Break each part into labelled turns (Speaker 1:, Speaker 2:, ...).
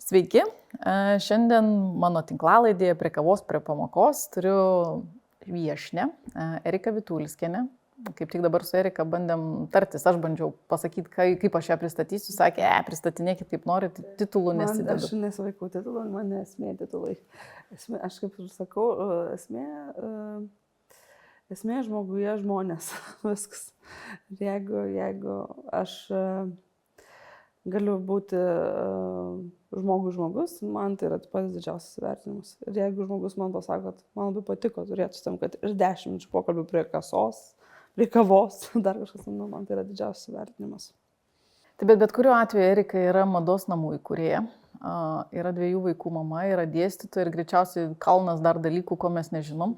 Speaker 1: Sveiki, šiandien mano tinklalaidėje prie kavos, prie pamokos turiu viešnią, Eriką Vitulskienę. Kaip tik dabar su Erika bandėm tartis, aš bandžiau pasakyti, kaip aš ją pristatysiu, sakė, pristatinėkit kaip norit, titulų nesidedu.
Speaker 2: Aš nesivaikau titulų, man esmė titulai. Aš kaip ir sakau, esmė žmoguje žmonės, viskas. Jeigu aš galiu būti žmogus, man tai yra pats didžiausias vertinimas. Ir jeigu žmogus man pasako, kad man labai patiko turėti tam, kad ir 10 minučių pokalbių prie kasos, prie kavos, dar kažkas, man tai yra didžiausias vertinimas.
Speaker 1: Taip, bet kuriuo atveju Erika yra mados namų įkūrėja, yra 2 vaikų mama, yra dėstytoja ir greičiausiai kalnas dar dalykų, ko mes nežinom.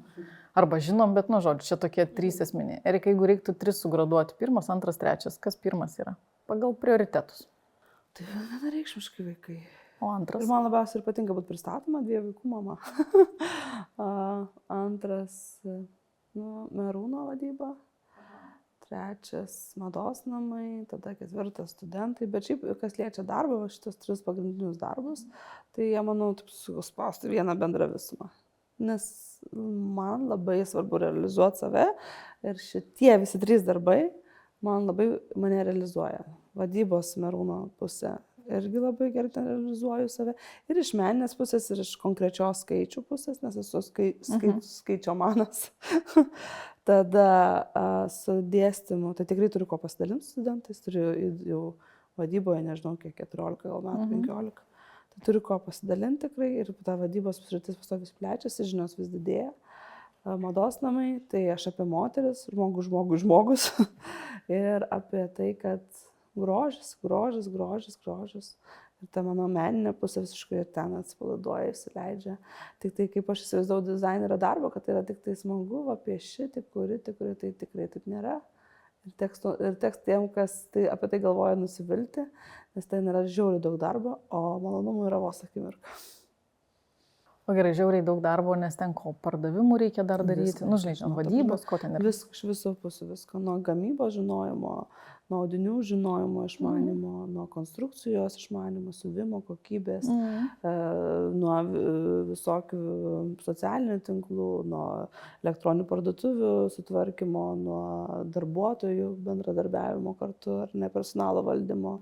Speaker 1: Arba žinom, bet, žodžiu, čia tokie 3 esminiai. Erika, jeigu reiktų 3 sugraduoti, 1, 2, 3, kas pirmas yra? Pagal prioritetus.
Speaker 2: Tai vienareikšmiškai vaikai.
Speaker 1: O antras?
Speaker 2: Ir man labiausiai ir patinka būti pristatoma 2 vaikų mama. Antras, Merūno vadyba. 3 mados namai, tada 4 studentai. Bet šiaip, kas liečia darbą, šitos 3 pagrindinius darbus, tai jie, manau, taip suspausti vieną bendrą visumą. Nes man labai svarbu realizuoti save ir šitie visi 3 darbai mane realizuoja. Vadybos Merūno pusė irgi labai gerai ten realizuoju save. Ir iš meninės pusės, ir iš konkrečios skaičių pusės, nes esu skaičiomanas. Tada su dėstymu, tai tikrai turiu ko pasidalinti su studentais, turiu jau vadyboje, nežinau, kiek 14 gal metų, 15. Tai turiu ko pasidalinti tikrai ir ta vadybos sritis vis plečiasi, žinios vis didėja. Mados namai, tai aš apie moteris, žmogus ir apie tai, kad grožis. Ir ta mano meninė pusė visiškai ten atsipalaiduoja, įsileidžia. Tik tai, kaip aš įsivaizduoju dizainerio darbą, kad tai yra tik tai smagu, pieši, tik kuri, tai tikrai taip nėra. Ir teks tiem, kas apie tai galvoja nusivilti, nes ten yra žiauriai daug darbo, o malonumų yra vos akimirka.
Speaker 1: O gerai, žiauriai daug darbo, nes ten ko pardavimų reikia dar daryti, žinai, vadybos, ko ten yra.
Speaker 2: Iš visų pusių visko, nuo gamybos žinojimo, nuo audinių žinojimo išmanimo, nuo konstrukcijos išmanimo, siuvimo kokybės, nuo visokių socialinių tinklų, nuo elektroninių parduotuvių sutvarkymo, nuo darbuotojų bendradarbiavimo kartu ar ne personalo valdymo,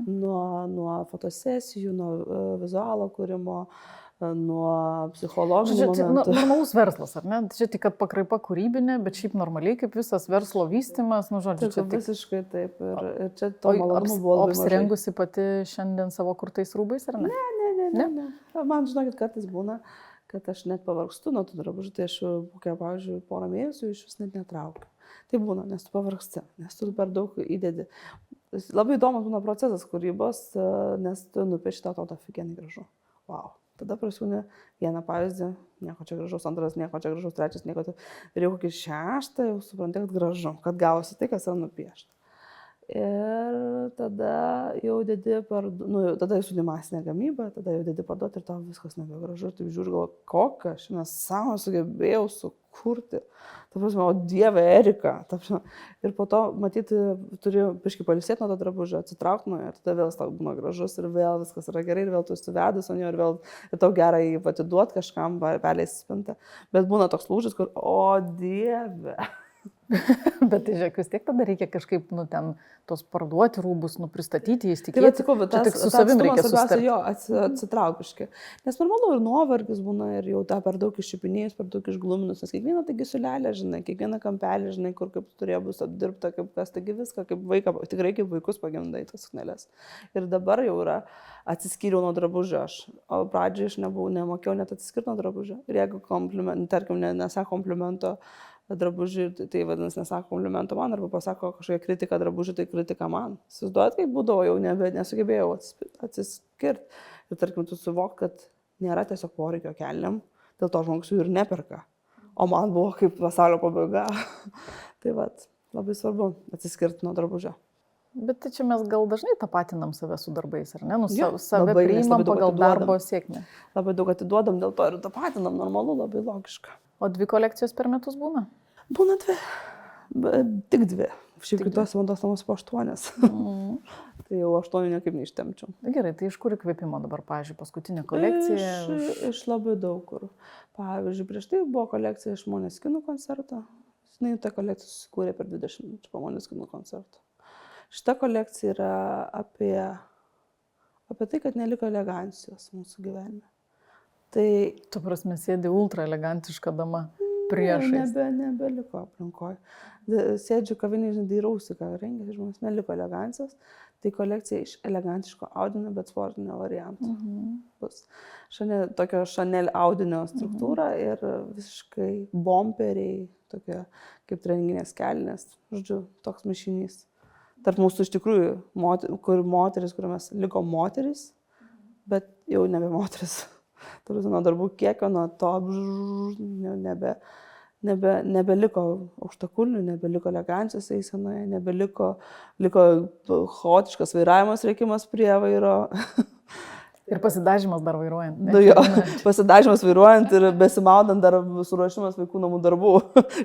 Speaker 2: nuo fotosesijų, nuo vizualo kūrimo, nuo psichologinių momentų.
Speaker 1: Normalus verslas, ar ne? Čia tik pakraipa kūrybinė, bet šiaip normaliai kaip visas verslo vystymas, žodžiu, čia
Speaker 2: visiškai taip. Ir čia to malonumo buvo labai mažai.
Speaker 1: Apsirengusi pati šiandien savo kurtais rūbais, ar ne?
Speaker 2: Ne. Man, žinokit, kartais būna, kad aš net pavargstu nuo tų drabužių, tai aš, pavyzdžiui, porą mėnesių iš vis net netraukiu. Tai būna, nes tu pavargsti, nes tu per daug įdedi. Labai įdomus būna procesas kūrybos, nes tu nupieši tą afigenai gražu. Wow. Tada prasiūnė vieną pavyzdį, nieko čia gražaus, antras, nieko čia gražaus, trečias, nieko čia. Ir jau kokį 6 jau supranti, kad gražu, kad gausi tai, kas yra nupiešta. Ir tada jau dedi tada jau sudė masinę gamybą, tada jau dedi parduoti ir tau viskas nebegražu. Ir taip žiūri, galvoju, kokią aš nesąmonę sugebėjau sukurti. Ta prasme, o Dieve, Erika. Ir po to, matyti, turi biškį pailsėti nuo to drabužio, atsitraukti nuo jo, ir tada vėl tau būna gražus ir vėl viskas yra gerai, ir vėl tu suvedus ant jo, ir vėl tau gerai jį atiduoti kažkam, perleisti spintą. Bet būna toks lūžis, kur, o Dieve.
Speaker 1: Bet tai žiūrėk, vis tiek tada reikia kažkaip, ten tos parduoti rūbus, pristatyti, įstikėti.
Speaker 2: Tai tik su savim reikia susitarti. Jo, atsitraukiškai. Nes normalu ir nuovargis būna ir jau tą per daug iššipinėjus, per daug išgluminus, nes kiekvieną taigi sulelę, žinai, kiekvieną kampelį, žinai, kur kaip turėjo bus apdirbta, kaip kas, taigi viską, kaip vaiką, tikrai kaip vaikus pagimdai tas sukneles. Ir dabar jau yra atsiskyriau nuo drabužio aš, o pradžioje aš nemokėjau net atsiskirti nuo drabužio. Ir jeigu tarkim, nesako komplimento drabužiui, tai vadinasi, nesako komplimento man, arba pasako kažkokią kritiką drabužiui, tai kritika man. Įsivaizduojat, kaip būdavo, jau nesugebėjau atsiskirti. Ir tarkim, tu suvok, kad nėra tiesiog poreikio kelniam, dėl to žmogus jų ir neperka. O man buvo kaip pasaulio pabaiga. Tai labai svarbu atsiskirti nuo drabužio.
Speaker 1: Bet tai čia mes gal dažnai tapatinam save su darbais, ar ne? Save priimam pagal darbo sėkmę.
Speaker 2: Labai daug atiduodam, dėl to ir tapatinam, normalu, labai logiška.
Speaker 1: O 2 kolekcijos per metus būna?
Speaker 2: Būna 2. Tik 2. Šiaip kitos mados namus po 8. Tai jau 8 niekaip neištemčiau.
Speaker 1: Gerai, tai iš kur įkvėpimo dabar, pavyzdžiui, paskutinė kolekcija?
Speaker 2: Iš labai daug kur. Pavyzdžiui, prieš tai buvo kolekcija iš Måneskinų koncerto. Ta kolekcija susikūrė per 20 minučių po Måneskinų koncerto. Šita kolekcija yra apie tai, kad neliko elegancijos mūsų gyvenime. Tai...
Speaker 1: Tu prasme, sėdi ultra elegantiška dama priešais.
Speaker 2: Nebeliko aplinkoje. Sėdžiu kavinėje, dairausi, ką rengia žmonės, neliko elegancijos. Tai kolekcija iš elegantiško audinio, bet sportinio varianto. Bus tokio Chanel audinio struktūra ir visiškai bomperiai, tokie kaip treninginės kelnės. Žodžiu, toks mišinys. Tarp mūsų iš tikrųjų, kur mes liko moteris, bet jau nebe moteris. Tarp nuo darbų kiekio, nuo to nebeliko aukštakulnių, nebeliko elegancijos eisenoje, liko chaotiškas vairavimas, reikimas prie vairo.
Speaker 1: Ir pasidažymas dar vairuojant.
Speaker 2: Pasidažymas vairuojant ir besimaudant dar suruošimas vaikų namų darbų.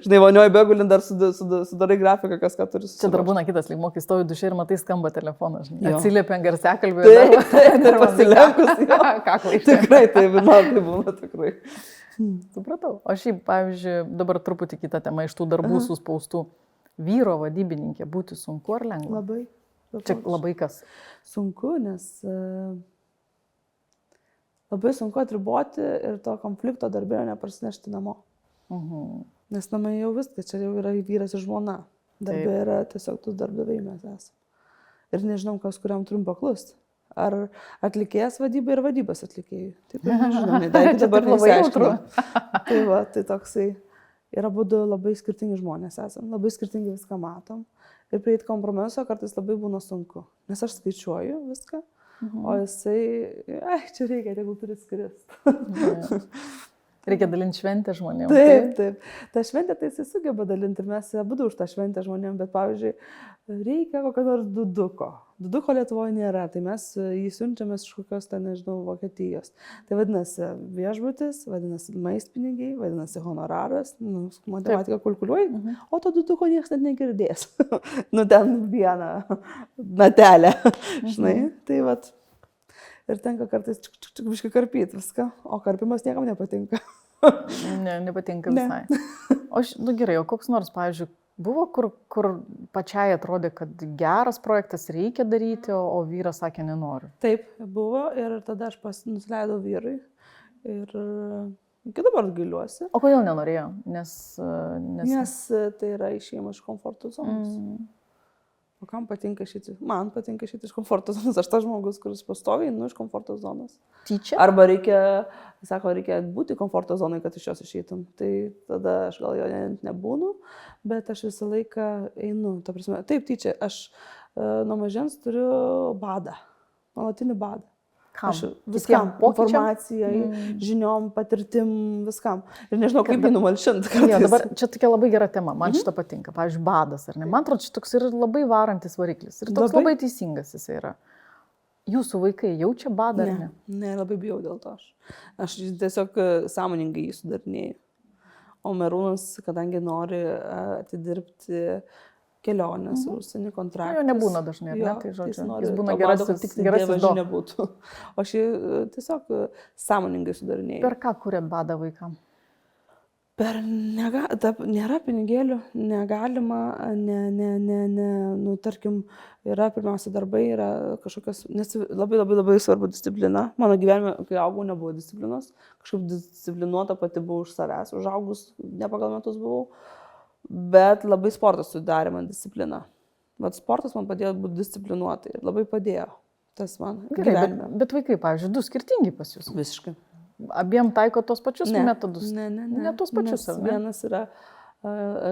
Speaker 2: Žinai, vonioje begulint dar sudarai grafiką, kas ką turi susiruošti.
Speaker 1: Čia dar būna kitas lyg, kai stovi duše ir matai skamba telefonas. Atsiliepia garsiakalbį.
Speaker 2: Ir pasilenkus. Tikrai, tai būna tikrai.
Speaker 1: Supratau. O šiaip, pavyzdžiui, dabar truputį kita tema iš tų darbų suspaustų. Vyro vadybininkė būti sunku ar lengva?
Speaker 2: Labai.
Speaker 1: Čia labai kas?
Speaker 2: Sunku, nes labai sunku atriboti ir to konflikto darbinio neprasinešti namo. Nes namai jau viskas, čia jau yra vyras ir žmona. Darbė yra tiesiog tu darbdaviai mes esame. Ir nežinom, kuriam turim paklusti. Ar atlikėjas vadyba ir vadybos atlikėjai. Taip ir nežinom, dabar nesiaiškinom. Tai va, tai toksai. Ir abudu labai skirtingi žmonės esame, labai skirtingi viską matom. Ir prieiti kompromiso kartais labai būna sunku. Nes aš skaičiuoju viską, o jisai, čia reikia, jeigu turi skristi.
Speaker 1: Reikia dalinti šventę žmonėms.
Speaker 2: Taip. Ta šventė tai jisai sugeba dalinti ir mes abudu už tą šventę žmonėms, bet pavyzdžiui, reikia kokio nors duduko. Duduko Lietuvoje nėra, tai mes jį siunčiame iš kokios, nežinau, Vokietijos. Tai vadinasi viešbutis, vadinasi maistpinigiai, vadinasi honoraras, matematika kalkuliuoji, o to duduko niekas net negirdės. Ten vieną natelę, žinai, tai vat. Ir tenka kartais biškai karpyti viską, o karpimas niekam nepatinka.
Speaker 1: Nepatinka visai. O gerai, o koks nors, pavyzdžiui, buvo, kur pačiai atrodė, kad geras projektas reikia daryti, o vyras sakė, nenoriu?
Speaker 2: Taip, buvo ir tada aš nusileidau vyrui ir iki dabar gailiuosi.
Speaker 1: O kodėl nenorėjo?
Speaker 2: Nes tai yra išėjimas iš komforto zonos. O kam patinka šitį? Man patinka šitį iš komforto zonos. Aš tas žmogus, kuris pastoviai iš komforto zonos.
Speaker 1: Tyčia?
Speaker 2: Arba reikia būti komforto zonai, kad iš jos išeitum. Tai tada aš gal jo nebūnu, bet aš visą laiką einu. Taip, tyčia, aš nuo mažens turiu badą. Nuolatinį badą.
Speaker 1: Kam?
Speaker 2: Aš viskam, informacijai, žiniom, patirtim, viskam. Ir nežinau, kaip jį numalšinti.
Speaker 1: Dabar čia tokia labai gera tema, man šitą patinka. Pavyzdžiui, badas, ar ne? Man atrodo, čia toks yra labai varantis variklis. Ir toks labai teisingas jis yra. Jūsų vaikai jaučia badą, ar ne?
Speaker 2: Ne, labai bijau dėl to. Aš tiesiog sąmoningai jį sudarinėjau. O Merūnas, kadangi nori atidirbti kelionės, užsienį kontraktus.
Speaker 1: Jo nebūna dažnai, ne? Tai žodžiu, jis būna
Speaker 2: gerasis nebūtų. O aš jį tiesiog sąmoningai sudarinėjau.
Speaker 1: Per ką kuriat badą vaikam?
Speaker 2: Nėra pinigėlių, negalima, tarkim, yra pirmiausia darbai, yra kažkokios, nes labai svarbu disciplina. Mano gyvenime, kai augau, nebuvo disciplinos, kažkaip disciplinuota pati buvau už savęs, užaugus, ne pagal metus buvau. Bet labai sportas sudarė man discipliną. Bet sportas man padėjo būti disciplinuotai ir labai padėjo. Tas man gyvenime.
Speaker 1: Bet vaikai, pavyzdžiui, du skirtingi pas jūs.
Speaker 2: Visiškai.
Speaker 1: Abiem taiko tos pačius metodus?
Speaker 2: Ne
Speaker 1: tos pačius, ar ne?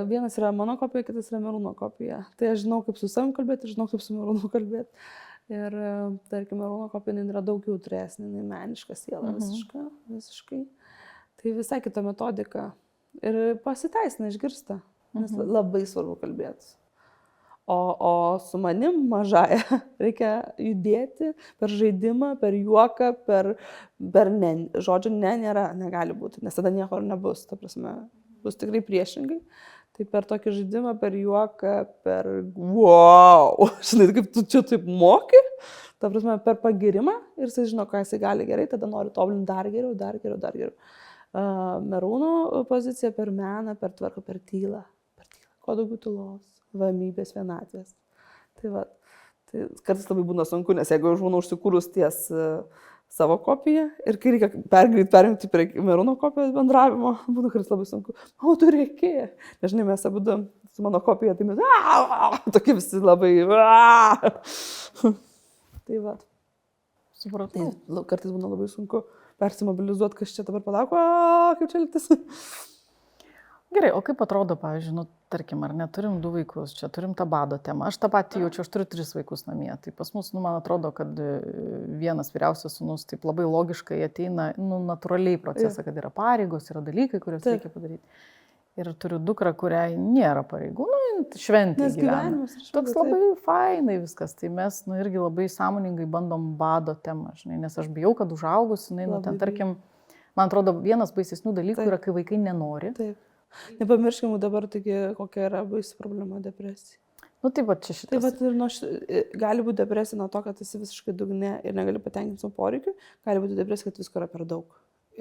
Speaker 2: Vienas yra mano kopija, kitas yra Merūno kopija. Tai aš žinau, kaip su savim kalbėti, žinau, kaip su Merūnu kalbėti. Ir, tarkim, Merūno kopija yra daug jautresnė, meniška siela visiškai. Tai visai kita metodika. Ir pasiteisina, išgirsta. Nes labai svarbu kalbėti. O su manim mažąja reikia judėti per žaidimą, per juoką, per ne. Žodžio ne nėra, negali būti, nes tada nieko nebus. Ta prasme, bus tikrai priešingai. Tai per tokį žaidimą, per juoką, per wow, žinai, kaip tu čia taip moki, ta prasme, per pagirimą ir jis žino, ką jis gali gerai, tada nori tobulinti dar geriau, dar geriau, dar geriau. Merūno pozicija per meną, per tvarką, per tylą. Kuo daugiau tylos, ramybės, vienatvės. Tai va, tai kartais labai būna sunku, nes jeigu aš būnu užsikūrus ties savo kopiją ir kai reikia perimti prie Merūno kopijos bendravimo, būna kartais labai sunku. O, tu reikėjo. Nežinai, mes abu su mano kopija, tai mes tokie visi labai. Tai va.
Speaker 1: Supratau.
Speaker 2: Tai kartais būna labai sunku persimobilizuoti, kas čia dabar palauk, kaip čia elgtis.
Speaker 1: Gerai, o kaip atrodo, pavyzdžiui, nu, tarkim, ar neturim 2 vaikus, čia turim tą bado temą. Aš tą patį jaučiu, aš turiu 3 vaikus namie. Tai pas mus, nu, man atrodo, kad vienas vyriausias sūnus taip labai logiškai ateina, nu, natūraliai procesą, kad yra pareigos, yra dalykai, kuriuos reikia padaryti. Ir turiu dukrą, kuriai nėra pareigų, nu, šventė gyvena. Toks labai fainai viskas. Tai mes, nu, irgi labai sąmoningai bandom bado temą, žinai, nes aš bijau, kad užaugus, jinai, nu, ten, tarkim, man atrodo, vienas baisesnių dalykų yra, kai vaikai nenori.
Speaker 2: Taip. Nepamirškim dabar, taigi, kokia yra baisi problema depresija.
Speaker 1: Nu, taip pat čia šitas.
Speaker 2: Taip pat ir gali būti depresija nuo to, kad esi visiškai dugne ir negali patenkinti savo poreikių, gali būti depresija, kad visko yra per daug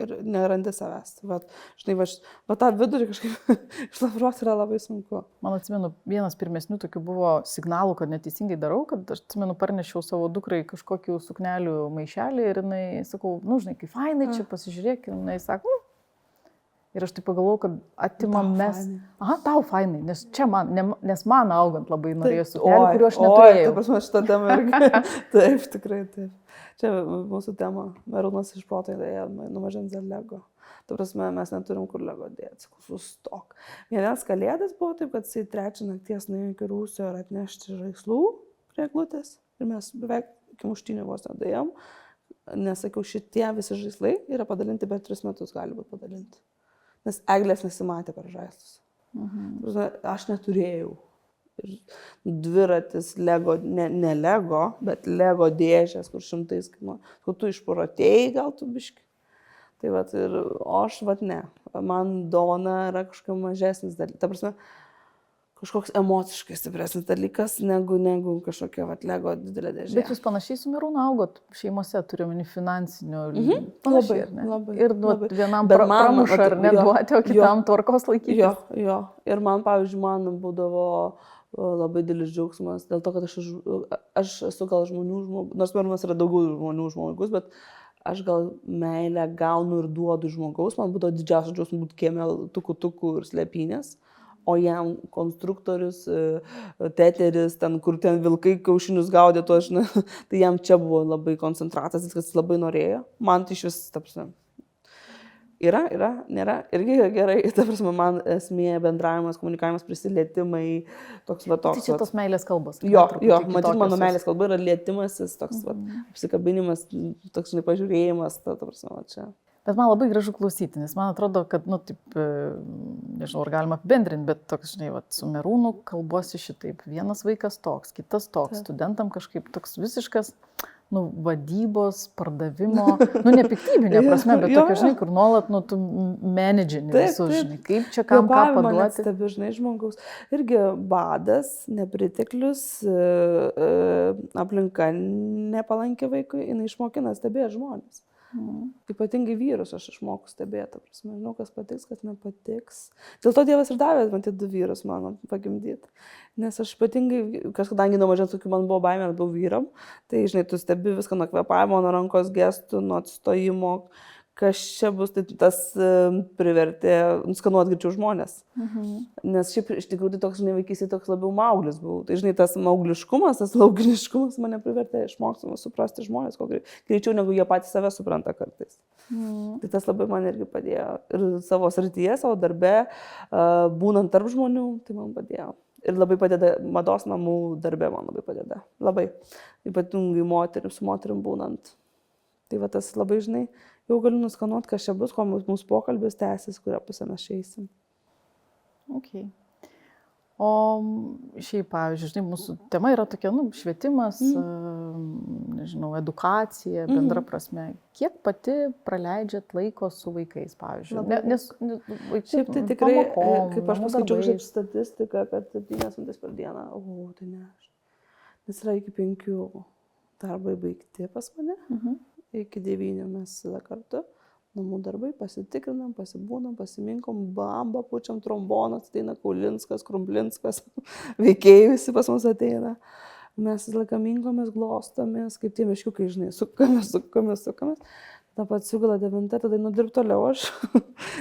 Speaker 2: ir nerandi savęs. Vat, žinai, va tą vidurį kažkaip išlaviruoti yra labai sunku.
Speaker 1: Man atsimenu, vienas pirmesnių tokių buvo signalų, kad neteisingai darau, kad aš atsimenu, parnešiau savo dukrai kažkokių suknelių maišelį ir jinai, sakau, nu, žinai, kaip fainai čia pasižiūrėk, ir jinai sako, ir aš taip pagalvojau, kad atimam mes. Aha, tau fainai, nes čia nes man augant labai norėjau suknelių, kuriuo aš neturėjau.
Speaker 2: Taip, prasme, šitą temą irgi. Taip, tikrai taip. Čia mūsų tema. Merūnas iš proto įdėjo numažins dėl Lego. Ta prasme, mes neturim kur Lego dėti. Sustok. Vienas kalėdas buvo taip, kad jisai 3 nakties nuėjo iki Rūsio ir atnešti žaislų prie eglutės. Ir mes beveik iki muštynių vos nedėjom. Nesakiau, šitie visi žaislai yra padalinti, bet 3 metus gali būti padalinti. Nes eglės nesimatė per žaislus. Aš neturėjau. Ir dviratis Lego, ne Lego, bet Lego dėžės, kur 100 kainuoja. Tu išprotėjai gal tu biški. Tai vat, o aš vat ne. Man dovana yra kažkokia mažesnis dalykas. Ta prasme, kažkoks emociškai stipresnis dalykas negu kažkokia vat Lego didelė dėžė.
Speaker 1: Bet jūs panašiai su Merūnu augot šeimose, turime finansinių
Speaker 2: labai.
Speaker 1: Ir vienam pramuša ar neduoti, o kitam tvarkos laikyti.
Speaker 2: Jo. Ir man, pavyzdžiui, man būdavo labai didelis džiaugsmas dėl to, kad aš esu gal žmonių žmogus, nors Merūnas yra daugiau žmonių žmogus, bet aš gal meilę gaunu ir duodu žmogaus, man būdavo didžiausias džiaugsmas būti kieme tukų ir slėpynės. O jam konstruktorius, teteris, ten, kur ten vilkai kiaušinius gaudė, to, žinai, tai jam čia buvo labai koncentratas, viskas labai norėjo. Man tai iš vis, ta prasme, yra, nėra, irgi gerai, ta prasme, man esmė bendravimas, komunikavimas, prisilietimai, toks va toks.
Speaker 1: Tai čia tos meilės kalbos.
Speaker 2: Jo, matyt, mano meilės kalba yra lietimasis, toks va, apsikabinimas, toks, žinai, pažiūrėjimas, ta prasme, va čia.
Speaker 1: Bet man labai gražu klausyti, nes man atrodo, kad, nu, taip, nežinau, ar galima apibendrinti, bet toks, žinai, va, su Merūnu kalbuosi šitaip. Vienas vaikas toks, kitas toks, studentam kažkaip toks visiškas, nu, vadybos, pardavimo, nu, nepiktybinė prasme, bet tokia, žinai, kur nuolat, nu, tu menedžini visus, žinai, kaip čia kam ką paduoti.
Speaker 2: Stebi, žinai, žmogaus. Irgi badas, nepriteklius, aplinka nepalanki vaikui, jinai išmokina stebėti žmonės. Ypatingai vyrus aš išmoku stebėti, žinau, kas patiks, kas nepatiks. Dėl to Dievas ir davė man tie 2 vyrus mano pagimdyti. Nes aš ypatingai, kadangi nuo mažens tokių man buvo baimė labiau vyram, tai, žinai, tu stebi viską nuo kvėpavimo, nuo rankos gestų, nuo atstojimo, kas čia bus, tai tas privertė nuskanuoti greičiau žmonės. Nes šiaip iš tikrųjų tai toks, žinai, vaikystėje toks labiau mauglis buvau. Tai, žinai, tas maugliškumas, tas laukiniškumas mane privertė išmokti suprasti žmonės, greičiau negu jie patys save supranta kartais. Tai tas labai man irgi padėjo. Ir savo srityje, savo darbe, būnant tarp žmonių, tai man padėjo. Ir labai padeda mados namų darbe, man labai padeda. Labai. Ypatingai su moterim būnant. Tai va tas labai, žinai, jau galiu nuskanuoti, kas čia bus, kuo mūsų pokalbis tęsis, kurią pusę mes išeisim.
Speaker 1: Okay. O šiaip, pavyzdžiui, žinai, mūsų tema yra tokia, švietimas, nežinau, edukacija, bendra prasme. Kiek pati praleidžiat laiko su vaikais, pavyzdžiui? Nes
Speaker 2: šiaip tai tikrai, kaip aš paskaičiau šiaip statistiką, kad 7 minutės per dieną, tai ne aš. Nes yra iki 5 darbai baigti pas mane, iki 9 mes visada kartu. Namų darbai, pasitikrinam, pasibūnam, pasiminkom, bamba, pučiam tromboną, ateina Kaulinskas, Krumblinskas, veikėjai visi pas mus ateina. Mes visą laiką minkomės, glostomės, kaip tie meškiukai, žinai, sukamės. Ta pat sugula 9, tada nudirb toliau aš,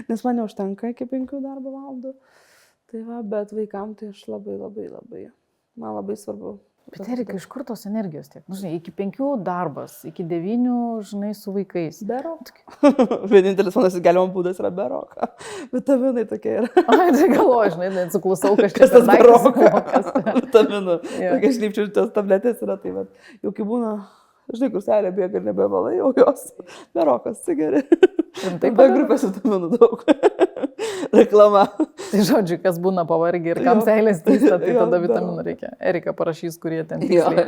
Speaker 2: nes man neužtenka iki 5 darbo valandų. Tai va, bet vaikam tai aš labai, man labai svarbu.
Speaker 1: Bet Erika, iš kur tos energijos tiek? Žinai, iki 5 darbas, iki 9, žinai, su vaikais.
Speaker 2: Berok. Vienintelis manas galimas būdas yra beroka. Vitaminai tokie yra.
Speaker 1: Ai, tai galvoju, žinai, net suklusau kažkas.
Speaker 2: Kas tas berokas? Vitaminų. Tokie šnypčių tos tabletės yra, tai va. Jau kai būna, žinai, kur selė bėga ir nebevalai, jau jos berokas, cigari. Taip, be grupės vitaminų daug. Reklama.
Speaker 1: Tai žodžiu, kas būna pavargę ir kam seilės tįsta, tai tada vitaminų reikia. Erika parašys, kurie ten tiksliai.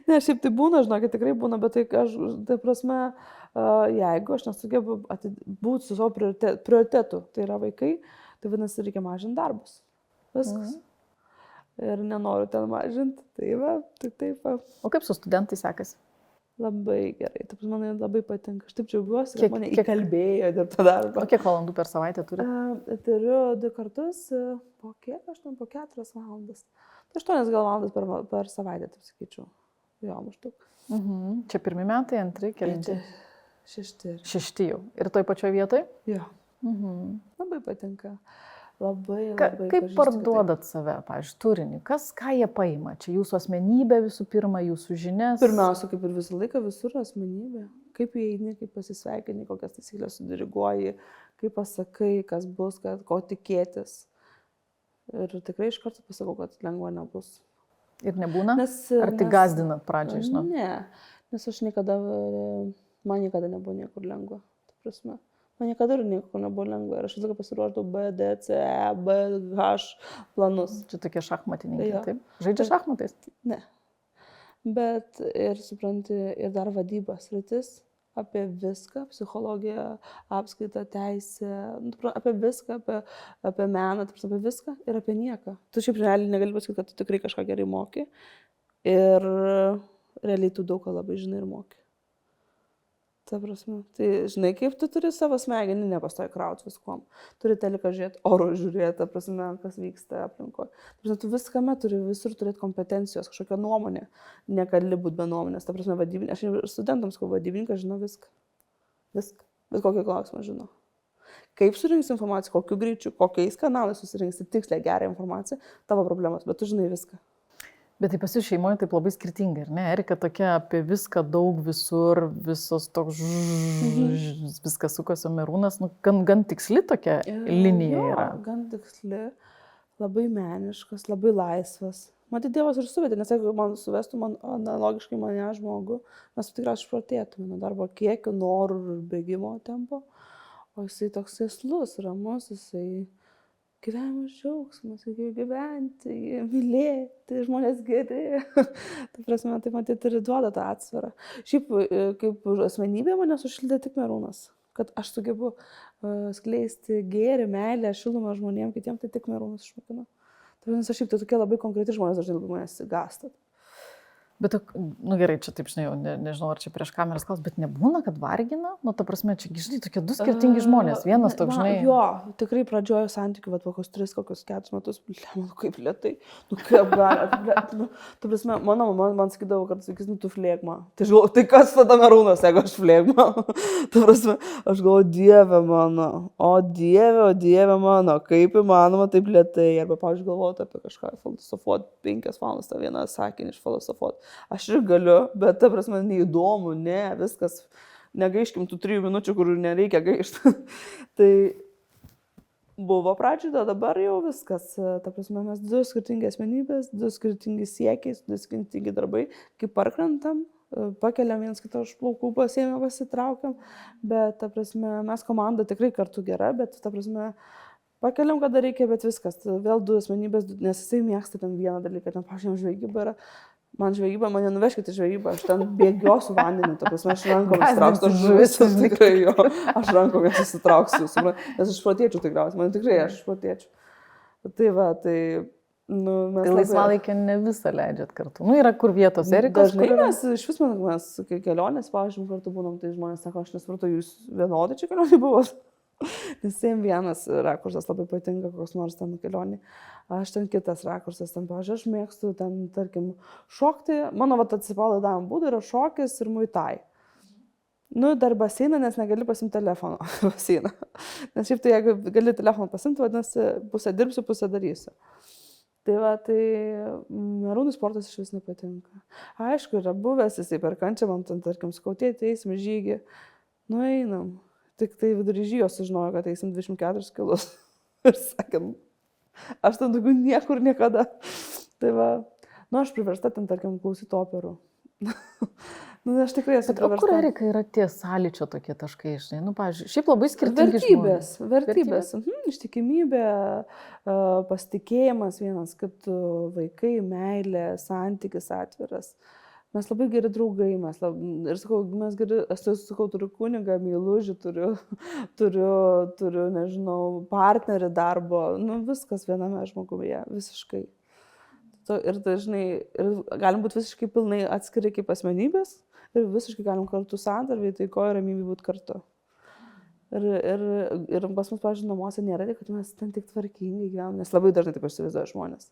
Speaker 2: Ne, šiaip tai būna, žinokit, tikrai būna, bet tai prasme, jeigu aš nesugebu būti su savo prioritetu, tai yra vaikai, tai vadinasi, reikia mažinti darbus. Viskas. Ir nenoriu ten mažinti, tai va, taip va.
Speaker 1: O kaip su studentai sekasi?
Speaker 2: Labai gerai, taip man labai patinka. Aš taip džiaugiuosi, kad mane įkalbėjo dirbti darbą.
Speaker 1: O kiek valandų per savaitę turi?
Speaker 2: Turiu 2 kartus, po kiek aš ten, po 4 valandas. Tai 8 gal valandas per savaitę, taip sakyčiau. Jo, maždaug.
Speaker 1: Čia 1 metai, 2, kelinti?
Speaker 2: 6.
Speaker 1: 6 jau. Ir toj pačioj vietoj?
Speaker 2: Jo. Labai patinka.
Speaker 1: Kaip parduodat save, pavyzdžiui, turinį? Ką jie paima? Čia jūsų asmenybė visų pirma, jūsų žinias?
Speaker 2: Pirmiausia, kaip ir visą laiką, visur asmenybė. Kaip įeini, kaip pasisveikini, kokias taisyklės sudiriguoji, kaip pasakai, kas bus, ko tikėtis. Ir tikrai iš karto pasakau, kad lengva nebus.
Speaker 1: Ir nebūna? Ar tik gazdinat pradžią, žinau?
Speaker 2: Ne, nes man niekada nebuvo niekur lengva. Ta prasme. Man niekada ir nieko nebuvo lengva ir aš visą pasiruošdavau B, D, C, E, B, H planus.
Speaker 1: Čia tokie šachmatininkai, taip? Žaidžia šachmatais?
Speaker 2: Ne. Bet ir supranti, ir dar vadybos sritis apie viską, psichologiją, apskaitą, teisę, apie viską, apie meną, apie viską ir apie nieką. Tu šiaip realiai negali pasakyti, kad tu tikrai kažką gerai moki ir realiai tu daug ką labai žinai ir moki. Ta prasme, tai žinai, kaip tu turi savo smegenį nepastoji krauti viskuom. Turi teliką žiūrėti, oro žiūrėti, ta prasme, kas vyksta aplinkoje. Tu viskame turi visur turėti kompetencijos, kažkokią nuomonę. Negali būti be nuomonės. Ta prasme, aš studentams sakau, vadybininkas žino viską. Viską. Bet kokį klausimą žino. Kaip surinksi informaciją, kokiu greičiu, kokiais kanalais susirinksi tiksliai gerą informaciją, tavo problemos, bet tu žinai viską.
Speaker 1: Bet tai pas jų šeimoje taip labai skirtingai, ar ne? Erika tokia apie viską daug visur, visos toks viskas sukosi, Merūnas, gan tiksli tokia linija yra.
Speaker 2: Gan tiksli, labai meniškas, labai laisvas. Matai, Dievas ir suvedė, nes jeigu man suvestų analogiškai mane žmogų, mes tikriausiai išprotėtume nuo darbo kiekio, norų ir bėgimo tempo. O jisai toks sėslus, ramus, jisai gyvenimas džiaugsmas, gyventi, mylėti, žmonės geri. Ta prasme, tai matyt, turi duoda tą atsvarą. Šiaip, kaip asmenybė mane sušildė tik Merūnas. Kad aš sugebu skleisti gėrį, meilę, šilumą žmonėms, kitiems tai tik Merūnas išmokino. Tai vienas aš šiaip tai tokie labai konkreti žmonės dažnai labai manęs gąstat.
Speaker 1: Bet, gerai, čia taip, žinai, nežinau, ar čia prieš kameras klaus, bet nebūna, kad vargina? Ta prasme, čia, žinai, tokie 2 skirtingi žmonės. Vienas toks, žinai.
Speaker 2: Jo, tikrai pradžiojo santykių, bet kokius 3, kokius 4 metus, kaip lėtai. Kaip gali. Ta prasme, mano mama man sakydavo, kad sakys, tu flėgma. Tai kas tada Merūnas, jeigu aš flėgma? Ta prasme, aš galvoju, dieve mano, kaip įmanoma taip lėtai. Arba, pavyzdžiui, galvoju apie kažką, filosofuoti 5 valandas, tą vieną sakinį išfilosofuoti. Aš ir galiu, bet ta prasme neįdomu, viskas, negaiškim tų 3 minučių, kur nereikia gaišti. Tai buvo pradžioje, dabar jau viskas. Ta prasme, mes 2 skirtingi asmenybės, 2 skirtingi siekiai, 2 skirtingi darbai, kaip parkrentam, pakeliam vienas kitą už plaukų, pasitraukiam, bet ta prasme, mes komanda tikrai kartu gera, bet ta prasme, Pakeliam, kada reikia, bet viskas. Vėl du asmenybės, nes jisai mėgsta ten vieną dalyką, ten pažiūrėjom žvejybą yra. Man žvejyba, mane nuveškite žvejybą, aš ten bėgiosiu vandenį, ta prasme, aš rankomis trauksiu žuvis, tikrai jo, aš rankomis įsitrauksiu, nes aš protėčiau tikriausiai, man tikrai aš protėčiau. Tai va, tai, nu, mes...
Speaker 1: Tai laisvalaikį ne visą leidžiat kartu. Nu, yra kur vietos, Erikos.
Speaker 2: Dažnai mes, iš vis, mes kelionės, pavyzdžiui, kartu būnam, tai žmonės sako, aš nesvartu, jūs vienodai čia kelionė buvo. Nes jiems vienas rakursas labai patinka, koks nors ten kelionė. Aš ten kitas rakursas, ten, pavyzdžiui, aš mėgstu ten, tarkim, šokti. Mano atsipalaidavimo būdai yra šokis ir muitai. Nu, dar baseiną, nes negali pasimti telefono baseiną. Nes šiaip tai, jeigu gali telefoną pasimti, vadinasi, pusę dirbsiu, pusę darysiu. Tai va, tai Merūnui sportas iš vis nepatinka. Aišku, yra buvęs, jisai per kančią, man ten, tarkim, skautėti, eisim žygį. Nu, einam. Tik tai vidury žygio sužinojo, kad eisim 24 kilus. Ir sakėm, aš ten daugiau niekur niekada. Tai va, nu aš priversta ten, tarkim, klausyti operų. Nu, aš tikrai esu priversta.
Speaker 1: O kur, Erika, yra tie sąlyčio tokie taškai, žinai? Nu, pavyzdžiui, šiaip labai skirtingi
Speaker 2: Vertybės. Ištikimybė, pasitikėjimas vienas, kad vaikai, meilė, santykis atviras. Mes labai geri draugai, ir sakau, mes geri, aš turiu kunigą, meilužį, turiu, nežinau, partnerį darbo, nu viskas viename žmoguje, visiškai. Ir dažnai, galim būti visiškai pilnai atskiri kaip asmenybės, ir visiškai galim kartu santarviai, taikoje ramybėje būti kartu. Ir pas mus, pavyzdžiui, namuose nėra, kad mes ten tik tvarkingai gyvenam, nes labai dažnai taip aš įsivaizduoju žmonės.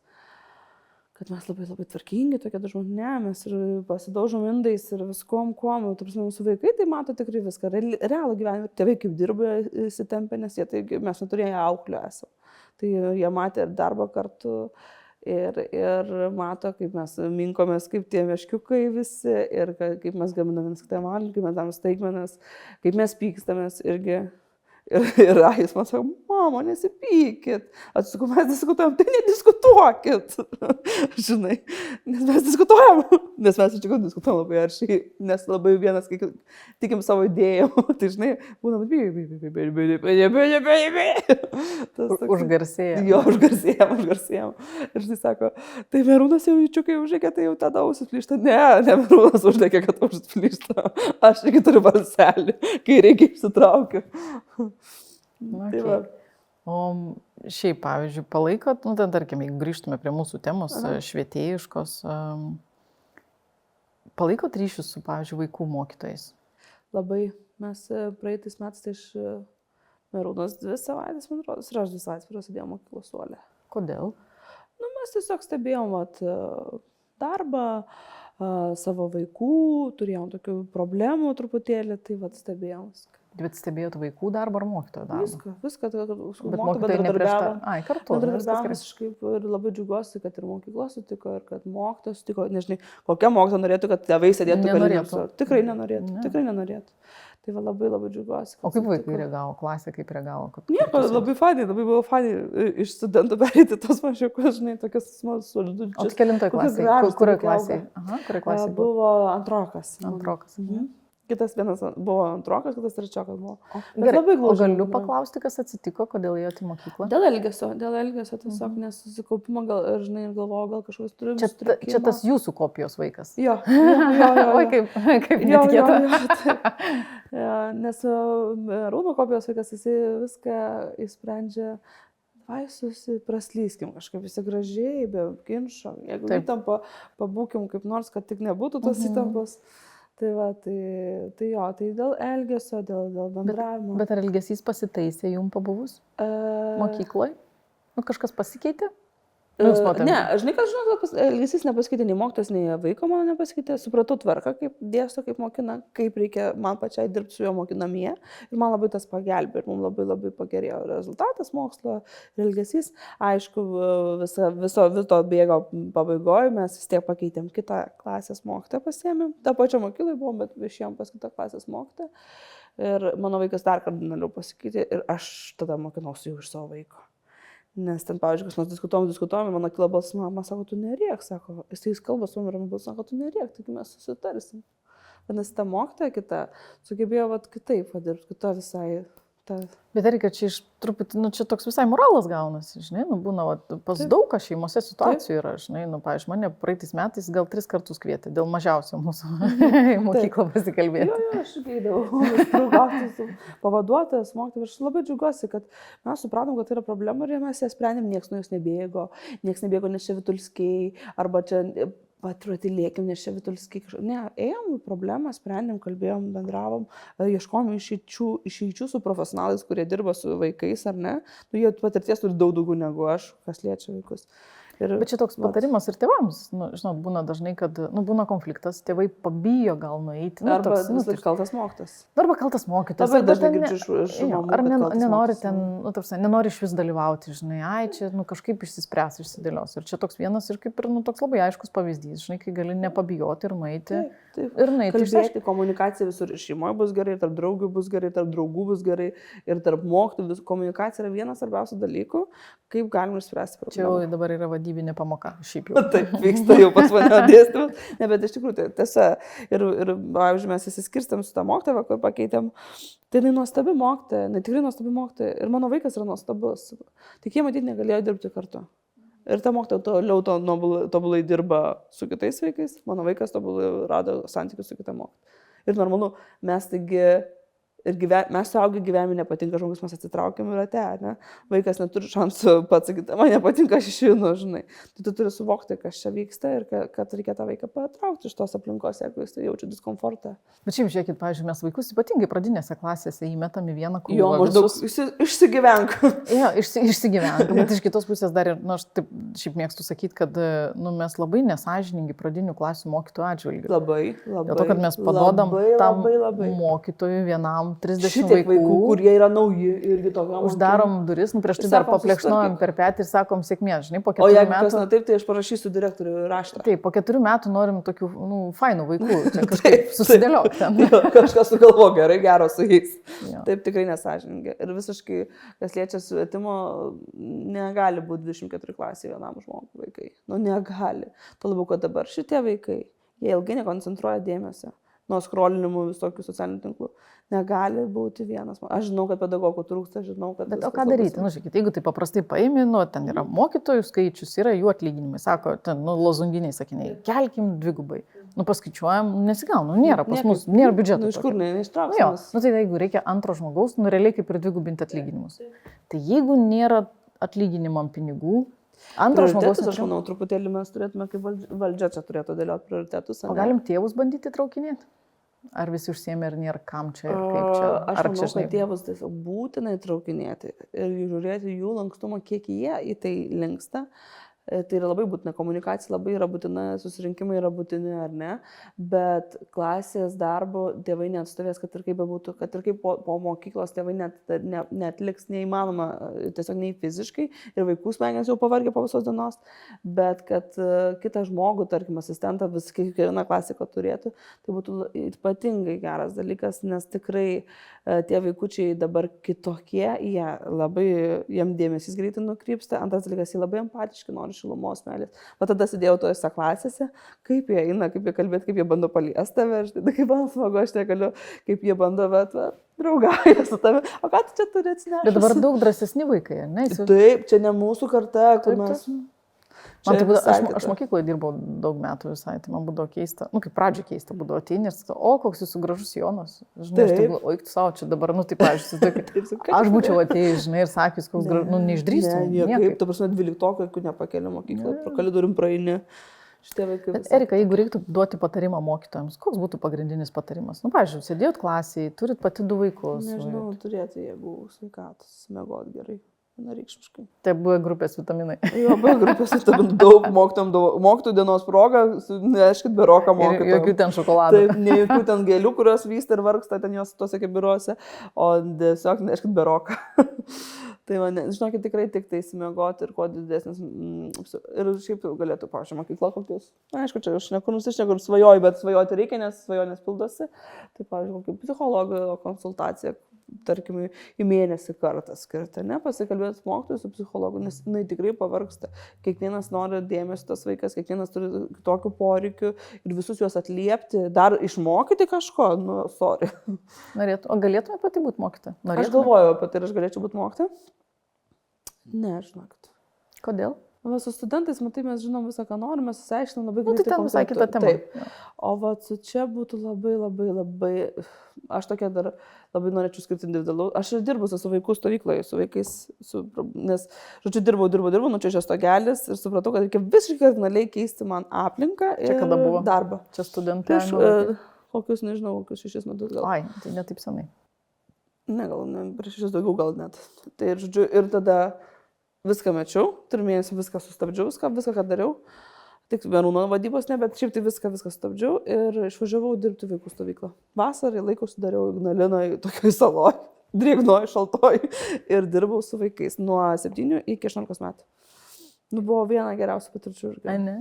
Speaker 2: Kad mes labai labai tvarkingi, tokie dažnai, ne, mes ir pasidaužom indais ir viskom, ta prasme, mūsų vaikai tai mato tikrai viską, realų gyvenimą, tėvai kaip dirba įsitempę, nes jie, tai, mes neturėjome auklio esą. Tai jie matė ir darbą kartu ir mato, kaip mes minkomės, kaip tie meškiukai visi ir kaip mes gaminam vienas kitam valgį, kaip mes darom staigmenas, kaip mes pykstamės irgi. Ir jis man sako, mama, nesipykit. Atsakau, mes diskutuojam, tai nediskutuokit. Žinai, nes mes diskutuojam. Nes mes iš tikrųjų diskutuojam labai aršiai, nes labai vienas, kai tikim savo idėjom. Tai žinai, būnam,
Speaker 1: užgarsėjam.
Speaker 2: Jo, užgarsėjam. Ir žinai sako, tai Merūnas jau čiukai uždėkė, tai jau tada užsiplyšta. Ne Merūnas uždėkė, kad užsiplyšta. Aš irgi turiu balselį, kai reikia išsitraukiu.
Speaker 1: Okay. O šiaip, pavyzdžiui, palaikot, nu, ten, tarkim, jeigu grįžtume prie mūsų temos švietėjiškos, palaikot ryšius su, pavyzdžiui, vaikų mokytojais?
Speaker 2: Labai. Mes praeitais metais tai iš Merūnos 2 savaitės, man rodos, ir aš 2 savaitės prasidėjau mokyklos suolę.
Speaker 1: Kodėl?
Speaker 2: Nu, mes tiesiog stebėjom darbą, savo vaikų, turėjom tokių problemų truputėlį, tai stebėjom.
Speaker 1: Bet stebėjot vaikų darbą ar mokytojo darbą?
Speaker 2: Viską.
Speaker 1: Bet mokytojai neprieštaravo. Ai, kartu.
Speaker 2: Kažkaip ir labai džiaugiuosi, kad ir mokykla sutiko, ir kad mokytojas sutiko. Nežinai, kokia mokytoja norėtų, kad tėvai sėdėtų kaliniuose. Tikrai nenorėtų. Tai va, labai labai džiaugiuosi.
Speaker 1: O kaip vaikai reagavo, klasė kaip reagavo?
Speaker 2: Nieko, labai fainai, labai buvo fainai iš studentų perėti tos mažiukus, žinai, tokias solidžius.
Speaker 1: O kelintoj klasėje? Kurioje klasėje? Aha, kurioje klasėje?
Speaker 2: Buvo antrokas.
Speaker 1: Antrokas.
Speaker 2: Kitas vienas buvo antrokas, kitas trečiokas buvo.
Speaker 1: Gerai, o galiu paklausti, kas atsitiko, kodėl ėjo į mokyklą?
Speaker 2: Dėl elgesio tiesiog, nes susikaupimo gal, žinai, galvojau, gal kažkoks turi
Speaker 1: sutrikimą. Čia tas jūsų kopijos vaikas?
Speaker 2: Jo.
Speaker 1: Oi, kaip netikėta.
Speaker 2: Nes Merūno kopijos vaikas, jisai viską įsprendžia, susipraslyskim kažkaip visi gražiai, be ginčo. Jeigu įtampa, pabūkim kaip nors, kad tik nebūtų tos įtampos. Tai va, tai dėl elgesio, dėl bendravimo.
Speaker 1: Bet ar elgesys pasitaisė jums pabuvus mokykloje? Nu, kažkas pasikeitė?
Speaker 2: Ne, žinai, kad elgesys nepasikeitė, nei mokytojas, nei vaiko mano nepasikeitė. Supratau tvarką, kaip dėsto, kaip mokina, kaip reikia man pačiai dirbti su juo mokinamie. Ir man labai tas pagelbė ir mums labai labai pagerėjo rezultatas mokslo ir elgesys. Aišku, viso bėgo pabaigoje mes vis tiek pakeitėm kitą klasės mokytoją pasiėmėm. Ta pačia mokykloje buvom, bet išėjom pas kitą klasės mokytoją. Ir mano vaikas dar kardinaliau pasikeitė ir aš tada mokinausi jau iš savo vaiko. Nes ten, pavyzdžiui, kas mes diskutuojame, mano kilo balsas, mama sako, tu neriek, sako, jis kalba su manimi, balsas sako, tu neriek, taigi mes susitarsim. Vadinasi, ta mokytoja kita sugebėjo kitaip dirbti, kita visai
Speaker 1: Bet reikia čia iš truputį, nu čia toks visai moralas gaunasi, žinai, nu būna, pas daug ką šeimose situacijų yra, žinai, nu, pavyzdžiui, mane praeitais metais gal 3 kartus kvietė dėl mažiausio mūsų į mokyklą pasikalbėti.
Speaker 2: Jo, aš gaidavau, draugauti su pavaduotojas, mokytojas. Aš labai džiaugiuosi, kad mes supratom, kad tai yra problema ir mes ją sprendėm, nieks nuo jos nebėgo, nes čia Vitulskiai, arba čia patriotilėkim, nes čia Vitulskiai. Ne, ėjom į problemą, sprendėm, kalbėjom, bendravom, ieškom išeičių su profesionalais, kurie dirba su vaikais, ar ne. Nu, jie patirties turi daug daugiau negu aš, kas liečia vaikus.
Speaker 1: Bet čia toks patarimas ir tėvams, nu, žinot, būna dažnai, kad būna konfliktas, tėvai pabijo gal nueiti. Nu,
Speaker 2: arba
Speaker 1: toks,
Speaker 2: kaltas mokytas.
Speaker 1: Arba kaltas mokytas.
Speaker 2: Labai dažnai girdžiu iš mamų.
Speaker 1: Ar nenori ten, nu, tarsi, nenori iš vis dalyvauti, žinai, čia kažkaip išsispręs, išsidėlios. Ir čia toks vienas ir kaip ir toks labai aiškus pavyzdys, žinai, kai gali nepabijoti ir nueiti.
Speaker 2: Taip.
Speaker 1: Ir nueiti.
Speaker 2: Kalbėti, komunikacija visur ir šeimoje bus gerai, ir tarp draugių bus gerai, ir tarp draugų bus gerai, ir tarp mokytojų. Komunikacija yra vienas svarbiausių dalykų, kaip galima išspręsti problemą.
Speaker 1: Čia jau dabar yra vadybinė pamoka, šiaip jau.
Speaker 2: Taip, vyksta jau pas mane dėstymas. Ne, bet iš tikrųjų, tai tiesa. Ir pavyzdžiui, mes įsiskirstėm su tą mokytoją, kur pakeitėm. Tai jinai nuostabi mokytoja, tikrai nuostabi mokytoja. Ir mano vaikas yra nuostabus. Tik jie matyti negalėjo dirbti kartu. Ir ta mokytoja toliau tobulai dirba su kitais vaikais. Mano vaikas tobulai rado santykius su kita mokytoja. Ir normalu, mes taigi... Ir mes suaugę gyvenime nepatinka žmogus, mes atsitraukiam ir ate, ne? Vaikas neturi šansų pats sakyti, man nepatinka, aš išeinu, žinai. Tai tu turi suvokti, kas čia vyksta ir kad reikia tą vaiką patraukti iš tos aplinkos, jeigu jis jaučia diskomfortą.
Speaker 1: Bet šiaip žiūrėkit, pavyzdžiui, mes vaikus ypatingai pradinėse klasėse įmetam į vieną krūvą.
Speaker 2: Jo, maždaug išsigyvenk.
Speaker 1: Jo, išsigyvenk. Bet iš kitos pusės dar ir, nu, aš taip šiaip mėgstu sakyti, kad mes labai nesąžiningi pradinių klasių mokytojų atžvilgių.
Speaker 2: Labai.
Speaker 1: Dėl to, kad mes paduodam tam mokytojui vienam 30 vaikų,
Speaker 2: kurie yra nauji irgi tokiam.
Speaker 1: Uždarom duris, prieš tai dar paplekšnojam per petį ir sakom sėkmės, žinai, po 4 metų.
Speaker 2: O jeigu kas ne taip, tai aš parašysiu direktoriui raštą.
Speaker 1: Taip, po 4 metų norim tokių, fainų vaikų, čia kažkaip susidėliok ten.
Speaker 2: Kažkas sugalvo gerai, gero su jais. Taip, tikrai nesąžiningai. Ir visiškai, kas liečia švietimo, negali būti 24 klasėje vienam žmogui vaikai. Nu, negali. Tuo labiau, kad dabar šitie vaikai, jie ilgai nekoncentruoja dėmesio nuo skrolinimų visokių socialinių tinklų. Negali būti vienas. Aš žinau, kad pedagogų trūksta, žinau, kad...
Speaker 1: Bet o ką daryti? Nu, žiūrėkit, jeigu tai paprastai paimi, ten yra mokytojų skaičius, yra jų atlyginimai, sako, ten, lozunginiai sakiniai, kelkim 2. Paskaičiuojam, nesigauna, nėra pas mus, nėra biudžeto.
Speaker 2: Iš kur neištrauksimas?
Speaker 1: Tai jeigu reikia antro žmogaus, realiai kaip ir 2 atlyginimus. Tai jeigu nėra atlyginimam pinigų, antro žmogaus...
Speaker 2: Aš manau, truputėlį mes turėtume, kaip valdžia čia turėtų dėlioti prioritetus.
Speaker 1: O galim tėvus bandyti traukinėti? Ar visi užsiėmė ir nėra kam čia ir kaip čia?
Speaker 2: Aš manau, kad tėvus tiesiog būtinai traukinėti ir žiūrėti jų lankstumą, kiek jie į tai linksta. Tai yra labai būtina, komunikacija labai yra būtina, susirinkimai yra būtini ar ne, bet klasės darbo tėvai neatstovės, kad ir kaip bebūtų, kad ir kaip po mokyklos tėvai netliks neįmanoma, tiesiog nei fiziškai ir vaikų smegenys jau pavargę po visos dienos, bet kad kitą žmogų, tarkim, asistentą vis kiekviena klasė, ko turėtų, tai būtų ypatingai geras dalykas, nes tikrai tie vaikučiai dabar kitokie, jiem dėmesys greitai nukrypsta, antras dalykas, jie labai empatiški, nori šilumos, meilės. Bet tada sėdėjau tojose klasėse, kaip jie eina, kaip jie kalbėti, kaip jie bando paliesti tave, kaip man smagu, aš negaliu, kaip jie bando, bet draugauja su tave. O ką tu čia turi atsinešti? Bet
Speaker 1: dabar daug drąsesni vaikai, ne?
Speaker 2: Taip, čia ne mūsų karta, kur mes...
Speaker 1: Man tai aš mokykloje dirbau daug metų visai, tai man būdavo keista, kaip pradžio keista, būdavo ateini ir sakai, o koks jūsų gražus Jonas, žinai, aš taip, oi, tu savo čia dabar, tai pavyzdžiui, aš būčiau atėjęs, žinai, ir sakys, koks gražus, neišdrįstų.
Speaker 2: Niekaip, tu prasme, 12, kai nepakeli mokyklą, pro kalidorium praeini.
Speaker 1: Bet Erika, jeigu reiktų duoti patarimą mokytojams, koks būtų pagrindinis patarimas? Pavyzdžiui, sėdėjot klasėje, turit pati 2 vaikus.
Speaker 2: Nežinau, turėti, jeigu sveikatos, miegot gerai. Vienareikšmiškai.
Speaker 1: Tai buvo grupės vitaminai.
Speaker 2: Jo, buvo grupės vitaminai. Daug mokytojų dienos proga, neaiškit, beroką mokytojų.
Speaker 1: Jokių ten šokoladų.
Speaker 2: Taip, ne jokių ten gėlių, kurios vysta ir vargsta ten jos tose kibiruose, o tiesiog, neaiškit, beroką. Tai man, žinokit, tikrai tik tai įsimiegoti ir kuo didesnis. Ir šiaip galėtų, pavyzdžiui, mokykla kokius. Aišku, čia aš nusišneku ir svajoju, bet svajoti reikia, nes svajonės pildosi. Tai, pavyzdžiui, kokia psichologo konsultacija. tarkim, į mėnesį kartą skirti, ne, pasikalbėti su mokytoju, su psichologu, nes jinai tikrai pavargsta. Kiekvienas nori dėmesio, tas vaikas, kiekvienas turi tokių poreikių ir visus juos atliepti, dar išmokyti kažko, nu, sorry.
Speaker 1: O galėtume pati būti mokytoja?
Speaker 2: Aš galvoju apie tai, ar aš galėčiau būti mokytoja? Ne, žinokit.
Speaker 1: Kodėl?
Speaker 2: Va, su studentais, matai, mes žinom visą, ką norim, mes įsiaiškinam labai
Speaker 1: Tai ten visai kita tema.
Speaker 2: Taip. O va, su čia būtų labai, aš tokia dar labai norėčiau skirti individualau. Aš ir dirbu su vaikų stovykloje, su vaikais, nes, žodžiu, dirbau, nučiažęs stogelis ir supratau, kad reikia visiškai kardinaliai keisti man aplinką ir
Speaker 1: kada buvo
Speaker 2: darbą.
Speaker 1: Čia studentai.
Speaker 2: Kokius 6 metus gal.
Speaker 1: Ai, tai ne taip senai.
Speaker 2: Ne, gal ne, prieš 6 daugiau gal net. Tai, žodžiu, ir tada viską mečiau, 3 mėnesių viską sustabdžiau, viską, ką dariau. Tik Merūno vadybos ne, bet šiaip tai viską sustabdžiau ir išvažiavau dirbti vaikų stovyklą. Vasarai laiko sudariau Ignalinoje, tokioj saloj, drėgnoj, šaltoj ir dirbau su vaikais nuo 7 iki 18 metų. Nu, buvo viena geriausių patirčių.
Speaker 1: Ai, ne?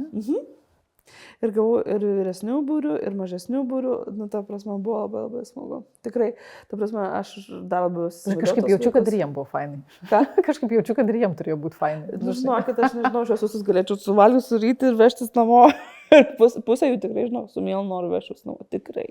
Speaker 2: Ir gavau ir vyresnių būrių, ir mažesnių būrių, nu, ta prasme, buvo labai smagu. Tikrai, ta prasme, aš dar labiau...
Speaker 1: Kažkaip jaučiu, kad ir jiem buvo fainai.
Speaker 2: Ką?
Speaker 1: Kažkaip jaučiu, kad ir jiem turėjo būti fainai.
Speaker 2: Nu, žinokit, aš nežinau, aš visus galėčiau suvalgyti, suryti ir vežtis namo. Pusę jų tikrai, žinau, su mielu noriu vežtis namo, tikrai.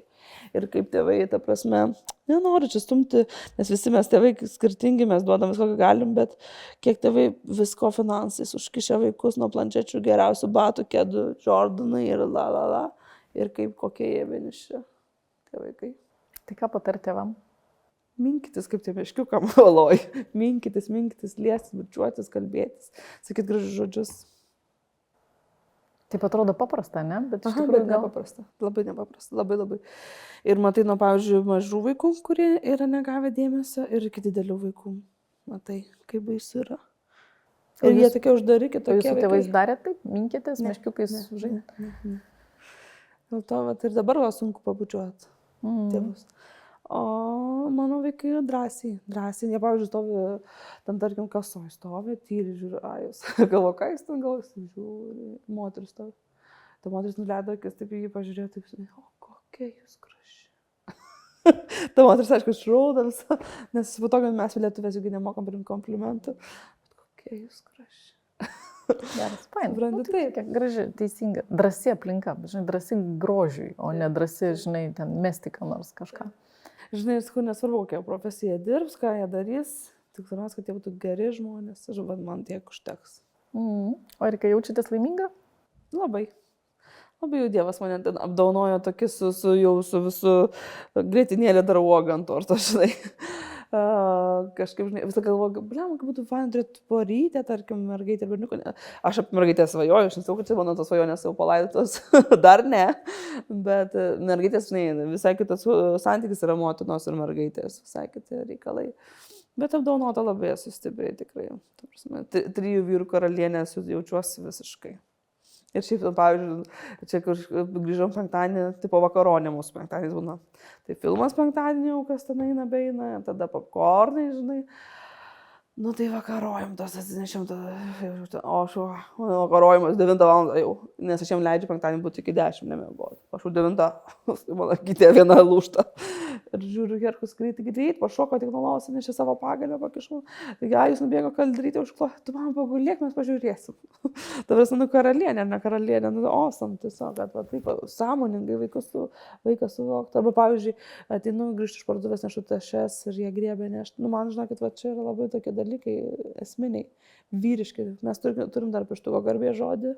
Speaker 2: Ir kaip tėvai, ta prasme, nenoriu čia stumti, nes visi mes tėvai skirtingi, mes duodam visko, ką galim, bet kiek tėvai visko finansais užkišę vaikus nuo planšečių, geriausių batų, kėdų, Jordanai ir la. Ir kaip kokie jie vieniši tie vaikai.
Speaker 1: Tai ką patarti tėvam?
Speaker 2: Minkytis, kaip tie meškiukam valoj. Minkytis, liestis, bučiuotis, kalbėtis, sakyt gražius žodžius.
Speaker 1: Taip atrodo paprasta, ne? Bet iš
Speaker 2: tikrųjų nepaprasta. Labai nepaprasta. Labai. Ir matai, nu, pavyzdžiui, mažų vaikų, kurie yra negavę dėmesio ir iki didelių vaikų. Matai, kaip baisu yra. Ir jie tokie uždari, kitokie.
Speaker 1: Jūs su tėvais darėt taip? Minkėtės, meškiukais žaidėte?
Speaker 2: Dėl to, vat, ir dabar buvo sunku pabučiuoti tėvus. O mano vaikai drąsiai. Jie, pavyzdžiui, stovi, ten, tarkim, kasoj stovi, tyliai žiūri, jūs. Galvo, ką jis ten gal, žiūri, moteris stovi. Ta moteris nuleido akis, taip jį pažiūrėjo, taip, o kokia jūs graži. Ta moteris, aišku, šrauda visą, nes po to, kad mes lietuvės juk nemokam priimti komplimentų. Bet kokia jūs graži.
Speaker 1: Geras, fain.
Speaker 2: Nu,
Speaker 1: taip, graži, teisinga. Drąsi aplinka, žinai, drąsi grožiui, o ne drąsi, žinai, ten mesti ką nors kažką.
Speaker 2: Žinai, nesvarbu, kokia profesija dirbs, ką jie darys, tik svarbiausia, kad jie būtų geri žmonės, man tiek užteks.
Speaker 1: O ir kai jaučiatės laiminga?
Speaker 2: Labai. Labai jau Dievas mane ten apdaunojo tokį su visu grėtinėlė dar uogą ant torto, žinai. Kažkaip, žinai, visą galvoju, bliam, kaip būtų faina turėti porytę, tarkim, mergaitę ir berniuką. Aš apie mergaitę svajoju, aš nesau, kad čia mano tos svajonės jau palaidotos, dar ne, bet mergaitės, žinai, visai kitas santykis yra motinos ir mergaitės, visai kiti reikalai. Bet apdaunota labai esu stipriai, tikrai. 3 vyrų karalienės jaučiuosi visiškai. Ir šiaip, pavyzdžiui, čia grįžom penktadienį, tipo vakaronė mūsų penktadienis būna. Tai filmas penktadienį jau, kas ten eina beina, tada popkornai, žinai. Nu tai vakarojom, tos atsinešėm, o aš vakarojimas 9 val. Jau, nes aš jam leidžiu penktadienį būti iki 10, nemiegoti. Aš jau 9, mano kitė viena lūžta. Ir žiūriu, Herkus greit, pašoko tik nuo lovos, nešė savo pagalbę, pakišau. Taigi, jūs nubėgo kaldaryti užklo, tu man pagulėk, mes pažiūrėsim. Tavęs, nu, karalienė, ar ne karalienė, nu, awesome, tiesiog, kad va, taip, sąmoningai vaikas suvoktų. Arba, pavyzdžiui, ateinu, grįžtu iš parduotuvės, nešu tašes ir jie griebė nešti. Nu, man, žinokit, va, čia yra labai tokie dalykai esminiai, vyriški. Mes turim dar pirštuko garbės žodį,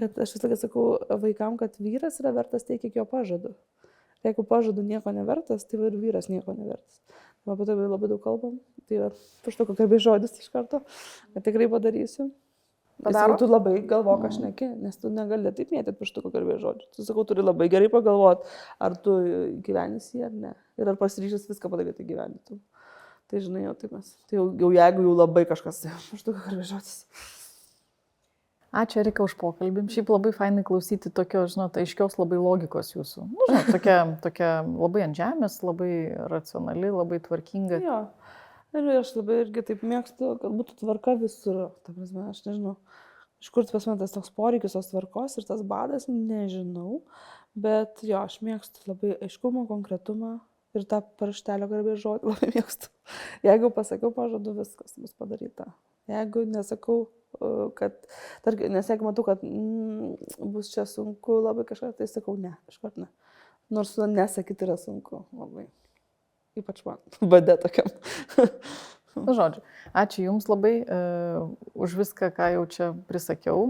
Speaker 2: kad aš vis laiką sakau vaikam, kad vyras yra vertas tiek, kiek jo pažadu. Jeigu pažadu nieko nevertas, tai ir vyras nieko nevertas. Apie tai labai daug kalbam. Tai pirštuko garbės žodis iš karto, kad tikrai padarysiu. Padaro. Tu labai galvok, aš neki, nes tu negali taip mėtyti pirštuko garbės žodžių. Tu sakau, turi labai gerai pagalvoti, ar tu gyvenisi ar ne. Ir ar pasiryžęs viską padaryti gyventi. Tai žinai, jau taip mes. Tai jau jeigu jau labai kažkas, pirštuko garbės žodis.
Speaker 1: Ačiū, Erika, už pokalbį. Šiaip labai fainai klausyti tokio, žinot, aiškios labai logikos jūsų. Nu, žinot, tokia labai ant žemės, labai racionali, labai tvarkinga.
Speaker 2: Jo. Ir aš labai irgi taip mėgstu, kad būtų tvarka visur. Ta prasme, aš nežinau, iš kur pas man tas toks poreikis, tos tvarkos ir tas badas, nežinau. Bet jo, aš mėgstu labai aiškumą, konkretumą ir tą paraštelio garbės žodį labai mėgstu. Jeigu pasakiau pažadu, viskas bus padaryta. Jeigu nesakau, nes jeigu matau, kad bus čia sunku labai kažką, tai sakau ne, iškart ne. Nors nesakyti yra sunku labai. Ypač man, bade tokiam.
Speaker 1: Na, žodžiu, ačiū Jums labai už viską, ką jau čia prisakiau.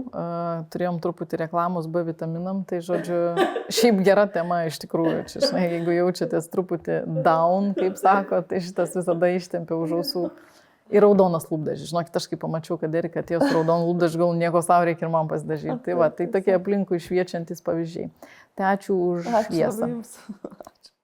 Speaker 1: Turėjom truputį reklamos B vitaminam, tai žodžiu, šiaip gera tema iš tikrųjų. Čia, žinai, jeigu jaučiatės truputį down, kaip sako, tai šitas visada ištempia už ausų. Ir raudonas lūpdažis. Žinokit, aš kai pamačiau, kad Erika atėjo su raudonu lūpdažiu, gal nieko savo reikia ir man pasidažyti. Tai va, tai tokie aplinkui šviečiantys pavyzdžiai. Tai ačiū už šviesą.
Speaker 2: Ačiū.